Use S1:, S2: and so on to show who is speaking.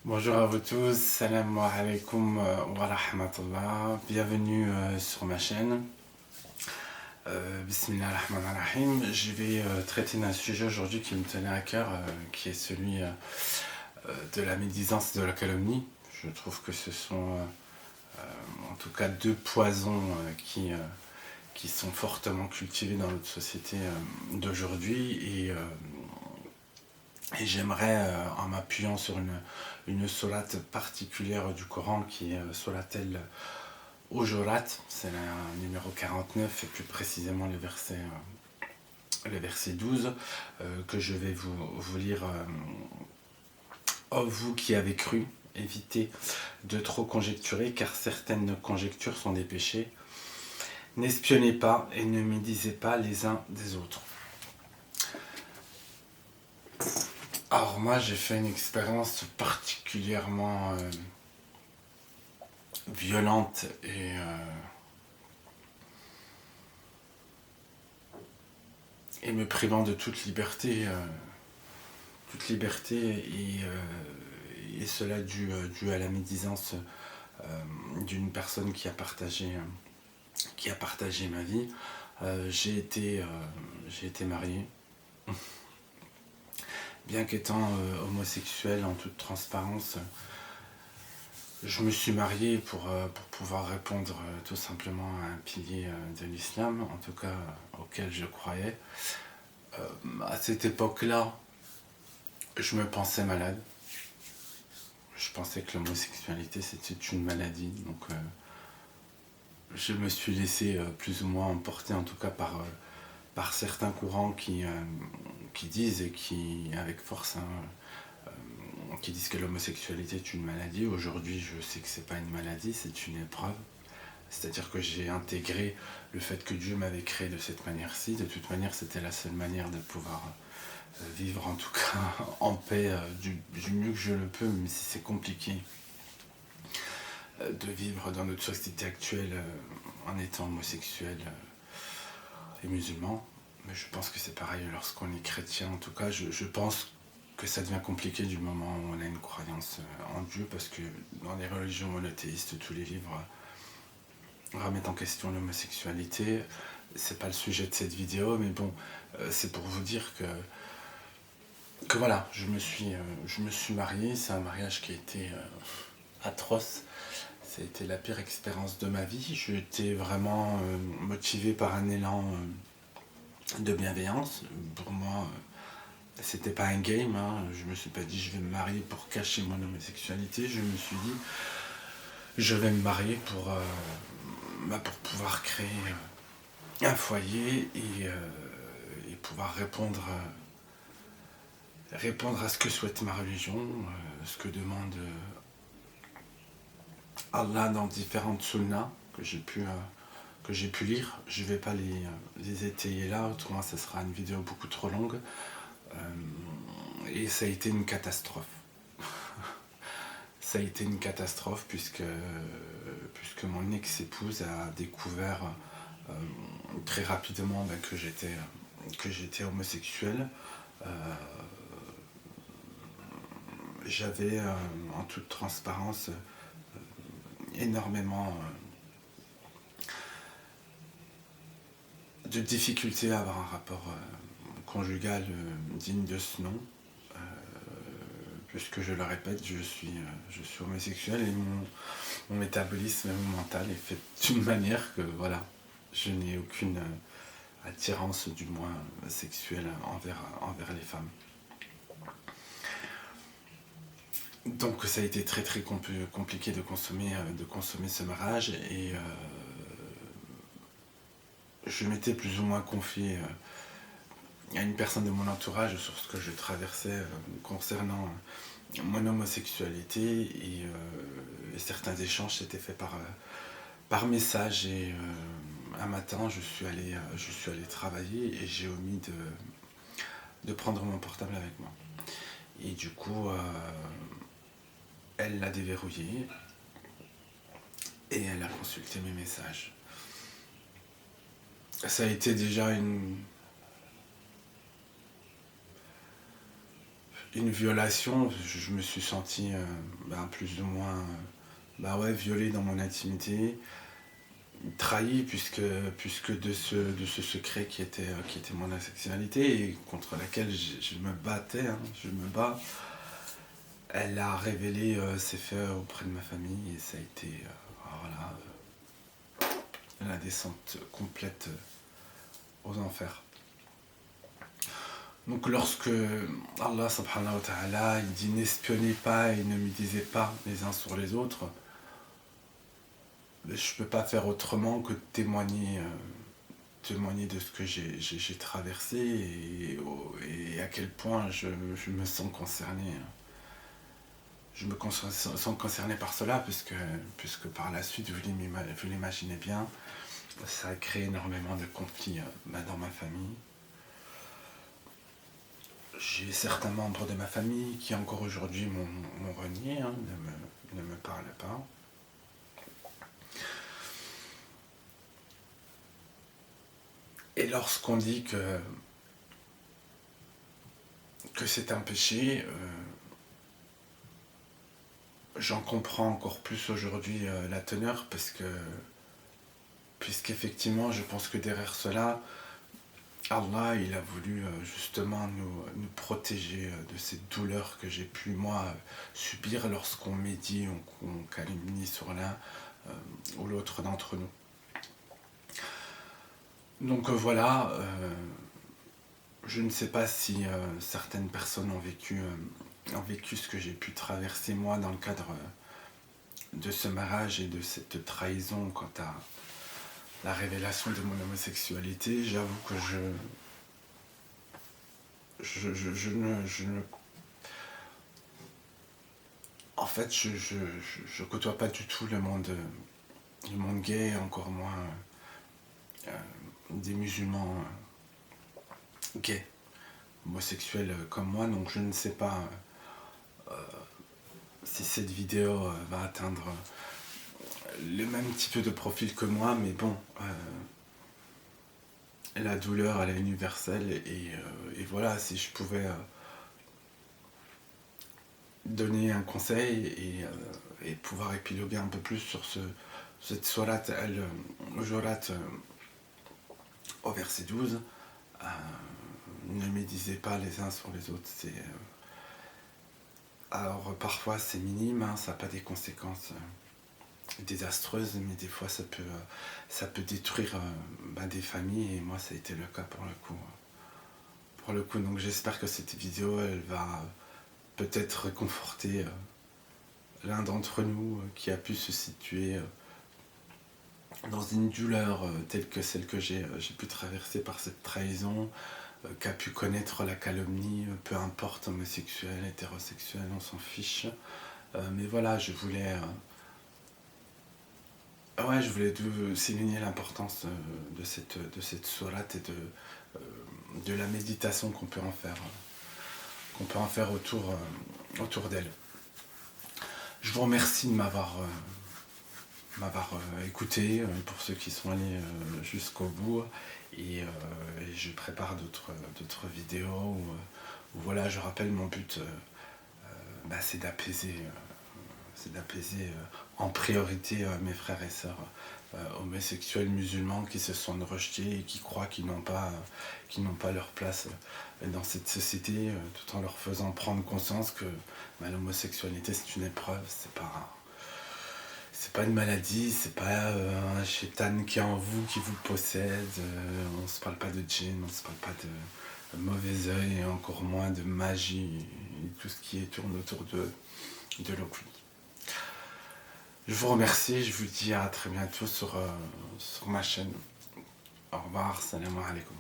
S1: Bonjour à vous tous, salam alaikum wa rahmatullah, bienvenue sur ma chaîne. Bismillah ar-Rahman ar-Rahim. Je vais traiter d'un sujet aujourd'hui qui me tenait à cœur, qui est celui de la médisance et de la calomnie. Je trouve que ce sont en tout cas deux poisons qui sont fortement cultivés dans notre société d'aujourd'hui et j'aimerais, en m'appuyant sur une sourate particulière du Coran qui est sourate al-Hujurat, c'est la numéro 49 et plus précisément le verset 12 que je vais vous lire. Oh, vous qui avez cru, évitez de trop conjecturer car certaines conjectures sont des péchés. N'espionnez pas et ne médisez pas les uns des autres. Alors moi j'ai fait une expérience particulièrement violente et me privant de toute liberté et cela dû à la médisance d'une personne qui a partagé ma vie. J'ai été marié. Bien qu'étant homosexuel en toute transparence, je me suis marié pour pouvoir répondre tout simplement à un pilier de l'islam, en tout cas auquel je croyais. À cette époque-là, je me pensais malade. Je pensais que l'homosexualité c'était une maladie, donc je me suis laissé plus ou moins emporter en tout cas par certains courants qui disent et qui avec force qui disent que l'homosexualité est une maladie. Aujourd'hui je sais que c'est pas une maladie, c'est une épreuve. C'est-à-dire que j'ai intégré le fait que Dieu m'avait créé de cette manière-ci. De toute manière c'était la seule manière de pouvoir vivre en tout cas en paix du mieux que je le peux, même si c'est compliqué de vivre dans notre société actuelle en étant homosexuel et musulman. Mais je pense que c'est pareil lorsqu'on est chrétien. En tout cas, je pense que ça devient compliqué du moment où on a une croyance en Dieu, parce que dans les religions monothéistes, tous les livres remettent en question l'homosexualité. C'est pas le sujet de cette vidéo, mais bon, c'est pour vous dire que voilà, je me suis marié. C'est un mariage qui a été atroce. Ça a été la pire expérience de ma vie. J'étais vraiment motivé par un élan de bienveillance. Pour moi, c'était pas un game. Je me suis pas dit je vais me marier pour cacher mon homosexualité. Je me suis dit je vais me marier pour pouvoir créer un foyer et pouvoir répondre à ce que souhaite ma religion, ce que demande Allah dans différentes sunnas que j'ai pu lire. Je vais pas les étayer là, autrement ça sera une vidéo beaucoup trop longue. Et ça a été une catastrophe. Ça a été une catastrophe puisque mon ex-épouse a découvert très rapidement que j'étais homosexuel. J'avais en toute transparence énormément de difficultés à avoir un rapport conjugal digne de ce nom, puisque je le répète, je suis homosexuel et mon métabolisme mental est fait d'une manière que voilà, je n'ai aucune attirance du moins sexuelle envers les femmes. Donc ça a été très très compliqué de consommer ce mariage et je m'étais plus ou moins confié à une personne de mon entourage sur ce que je traversais concernant mon homosexualité et certains échanges s'étaient faits par message et un matin je suis allé travailler et j'ai omis de prendre mon portable avec moi. Et du coup elle l'a déverrouillé et elle a consulté mes messages. Ça a été déjà une violation, je me suis senti plus ou moins ouais, violé dans mon intimité, trahi puisque de ce secret qui était mon asexualité et contre laquelle je me battais, hein, je me bats. Elle a révélé ses faits auprès de ma famille et ça a été voilà, la descente complète aux enfers. Donc lorsque Allah subhanahu wa ta'ala il dit n'espionnez pas et ne médisez pas les uns sur les autres, je ne peux pas faire autrement que de témoigner de ce que j'ai traversé et à quel point je me sens concerné. Je me sens concerné par cela puisque par la suite, vous l'imaginez bien, ça a créé énormément de conflits dans ma famille. J'ai certains membres de ma famille qui encore aujourd'hui m'ont renié, hein, ne me parlent pas. Et lorsqu'on dit que c'est un péché, j'en comprends encore plus aujourd'hui la teneur puisqu'effectivement je pense que derrière cela, Allah il a voulu justement nous protéger de cette douleur que j'ai pu moi subir lorsqu'on médit ou qu'on calomnie sur l'un ou l'autre d'entre nous. Donc voilà, je ne sais pas si certaines personnes ont vécu ce que j'ai pu traverser moi dans le cadre de ce mariage et de cette trahison quant à la révélation de mon homosexualité. J'avoue que je ne... En fait, je côtoie pas du tout le monde gay, encore moins des musulmans gays, homosexuels comme moi, donc je ne sais pas si cette vidéo va atteindre le même type de profil que moi, mais bon, la douleur elle est universelle et voilà, si je pouvais donner un conseil et pouvoir épiloguer un peu plus sur cette sourate al-Hujurat au verset 12, ne médisez pas les uns sur les autres. Alors parfois c'est minime, hein, ça n'a pas des conséquences désastreuses, mais des fois ça peut détruire des familles et moi ça a été le cas pour le coup. Donc j'espère que cette vidéo elle va peut-être réconforter l'un d'entre nous qui a pu se situer dans une douleur telle que celle que j'ai pu traverser par cette trahison, qu'a pu connaître la calomnie, peu importe, homosexuel, hétérosexuel, on s'en fiche. Mais voilà, je voulais souligner l'importance de cette sourate et de la méditation qu'on peut en faire autour d'elle. Je vous remercie de m'avoir écouté, pour ceux qui sont allés jusqu'au bout, et je prépare d'autres vidéos où voilà, je rappelle mon but, c'est d'apaiser en priorité mes frères et sœurs homosexuels musulmans qui se sont rejetés et qui croient qu'ils n'ont pas leur place dans cette société, tout en leur faisant prendre conscience que l'homosexualité c'est une épreuve, c'est pas une maladie, c'est pas un shaitan qui est en vous, qui vous possède, on se parle pas de djinn, on se parle pas de mauvais œil et encore moins de magie et tout ce qui tourne autour de l'occulte. Je vous remercie, je vous dis à très bientôt sur ma chaîne. Au revoir, salam alaikum.